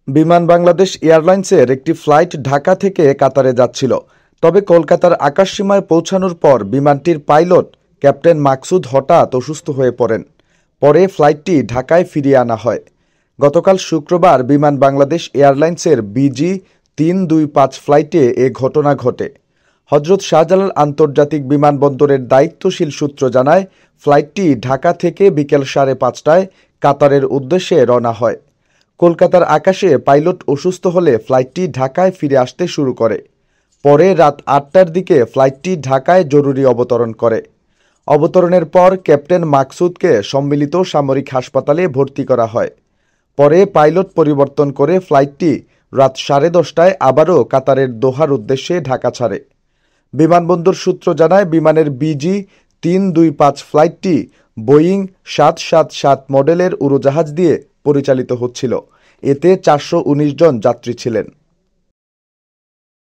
বিমান বাংলাদেশ এয়ারলাইন্সের একটি ফ্লাইট ঢাকা থেকে কাতারে যাচ্ছিল। তবে কলকাতার আকাশসীমায় পৌঁছানোর পর বিমানটির পাইলট ক্যাপ্টেন মাকসুদ হঠাৎ অসুস্থ হয়ে পড়েন। পরে ফ্লাইটটি ঢাকায় ফিরিয়ে আনা হয়। গতকাল শুক্রবার বিমান বাংলাদেশ এয়ারলাইন্সের BG-325 ফ্লাইটে এ ঘটনা ঘটে। হজরত শাহজালাল আন্তর্জাতিক বিমানবন্দরের দায়িত্বশীল সূত্র জানায়, ফ্লাইটটি ঢাকা থেকে বিকেল 5:30টায় কাতারের উদ্দেশ্যে রওনা হয়। কলকাতার আকাশে পাইলট অসুস্থ হলে ফ্লাইটটি ঢাকায় ফিরে আসতে শুরু করে। পরে রাত 8টার দিকে ফ্লাইটটি ঢাকায় জরুরি অবতরণ করে। অবতরণের পর ক্যাপ্টেন মাকসুদকে সম্মিলিত সামরিক হাসপাতালে ভর্তি করা হয়। পরে পাইলট পরিবর্তন করে ফ্লাইটটি রাত 10:30টায় আবারও কাতারের দোহার উদ্দেশ্যে ঢাকা ছাড়ে। বিমানবন্দর সূত্র জানায়, বিমানের BG-325 ফ্লাইটটি বোয়িং 777 মডেলের উড়োজাহাজ দিয়ে পরিচালিত হচ্ছিল। এতে 419 জন যাত্রী ছিলেন।